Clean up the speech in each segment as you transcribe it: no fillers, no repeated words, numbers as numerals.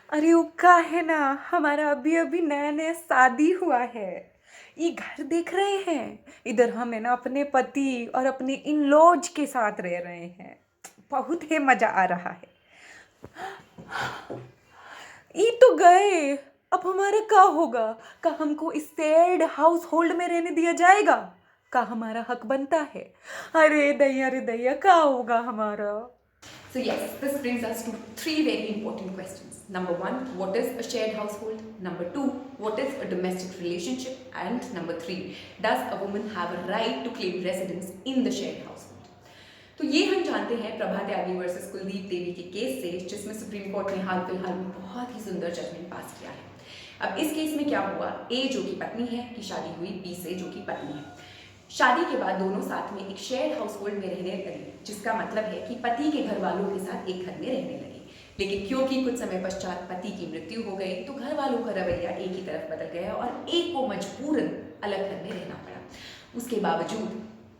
अरे वो का है ना, हमारा अभी अभी नया नया शादी हुआ है। ये घर देख रहे हैं। इधर हम है ना अपने पति और अपने इन लॉज के साथ रह रहे हैं। बहुत ही मजा आ रहा है। ये तो गए। अब हमारा क्या होगा? का हमको इस शेयर्ड हाउस होल्ड में रहने दिया जाएगा? का हमारा हक बनता है? अरे दैया क्या होगा हमारा? So yes, this brings us to three very important questions. Number one, what is a shared household? Number two, what is a domestic relationship? And number three, does a woman have a right to claim residence in the shared household? तो ये हम जानते हैं प्रभा त्यागी versus Kuldeep देवी के case से, जिसमें supreme court ने हाल फिलहाल में बहुत ही सुंदर जजमेंट पास किया है। अब इस केस में क्या हुआ, ए जो कि पत्नी है की शादी हुई बी से जो कि पत्नी है। शादी के बाद दोनों साथ में एक शेयर्ड हाउस होल्ड में रहने लगे, जिसका मतलब है कि पति के घर वालों के साथ एक घर में रहने लगे। लेकिन क्योंकि कुछ समय पश्चात पति की मृत्यु हो गई तो घर वालों का रवैया एक ही तरफ बदल गया और एक को मजबूरन अलग घर में रहना पड़ा। उसके बावजूद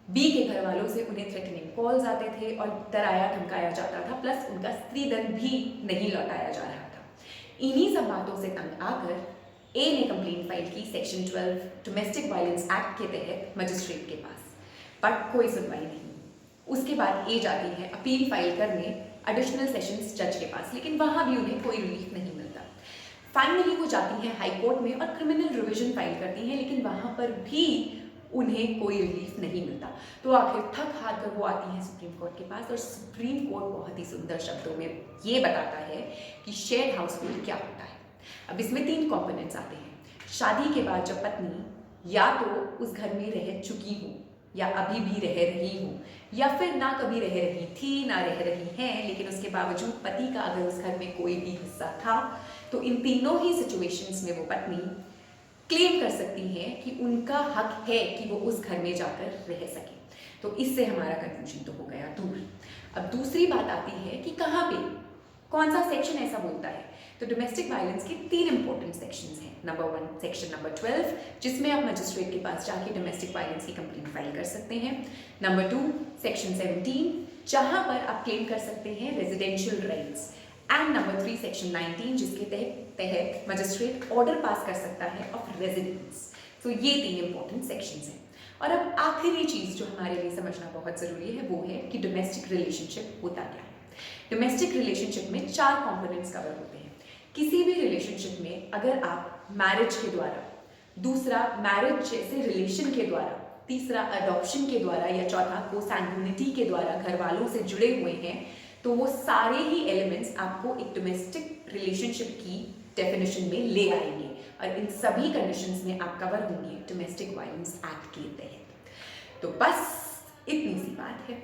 बी के घर वालों से उन्हें थ्रेटनिंग कॉल्स आते थे और डराया धमकाया जाता था, प्लस उनका स्त्रीधन भी नहीं लौटाया जा रहा था। इन्हीं सब बातों से तंग आकर ए ने कंप्लेंट फाइल की सेक्शन 12 डोमेस्टिक वायलेंस एक्ट के तहत मजिस्ट्रेट के पास, बट कोई सुनवाई नहीं। उसके बाद ए जाती है अपील फाइल करने एडिशनल सेशंस जज के पास, लेकिन वहां भी उन्हें कोई रिलीफ नहीं मिलता। फाइनली वो जाती हैं हाई कोर्ट में और क्रिमिनल रिविजन फाइल करती हैं, लेकिन वहां पर भी उन्हें कोई रिलीफ नहीं मिलता। तो आखिर थक हार कर वो आती हैं सुप्रीम कोर्ट के पास और सुप्रीम कोर्ट बहुत ही सुंदर शब्दों में ये बताता है कि शेयर्ड हाउस होल्ड क्या होता है। अब इसमें 3 कंपोनेंट्स आते हैं। शादी के बाद जब पत्नी या तो उस घर में रह चुकी हो या अभी भी रह रही हो, या फिर ना कभी रह रही थी ना रह रही है, लेकिन उसके बावजूद पति का अगर उस घर में कोई भी हिस्सा था, तो इन तीनों ही सिचुएशंस में वो पत्नी क्लेम कर सकती है कि उनका हक है कि वो उस घर में जाकर रह सके। तो इससे हमारा कंफ्यूजन तो हो गया दूर। अब दूसरी बात आती है कि कहाँ पे कौन सा सेक्शन ऐसा बोलता है। तो डोमेस्टिक वायलेंस के 3 इंपॉर्टेंट सेक्शंस हैं। नंबर 1 सेक्शन नंबर 12, जिसमें आप मजिस्ट्रेट के पास जाके डोमेस्टिक वायलेंस की कंप्लेंट फाइल कर सकते हैं। नंबर 2 सेक्शन 17, जहां पर आप क्लेम कर सकते हैं residential rights. And number 3 section 19, जिसके तहत मजिस्ट्रेट ऑर्डर पास कर सकता है ऑफ रेजिडेंस। तो ये 3 इंपॉर्टेंट सेक्शंस हैं। और अब आखिरी चीज जो हमारे लिए समझना बहुत जरूरी है वो है कि डोमेस्टिक रिलेशनशिप होता क्या है। डोमेस्टिक रिलेशनशिप में 4 कंपोनेंट्स कवर होते हैं। किसी भी रिलेशनशिप में अगर आप मैरिज के द्वारा, दूसरा मैरिज जैसे रिलेशन के द्वारा, तीसरा अडॉप्शन के द्वारा या चौथा कोसैंग्युनिटी के द्वारा घर वालों से जुड़े हुए हैं, तो वो सारे ही एलिमेंट्स आपको एक डोमेस्टिक रिलेशनशिप की डेफिनेशन में ले आएंगे और इन सभी कंडीशंस में आप कवर होंगे डोमेस्टिक वायलेंस एक्ट के तहत। तो बस इतनी सी बात है।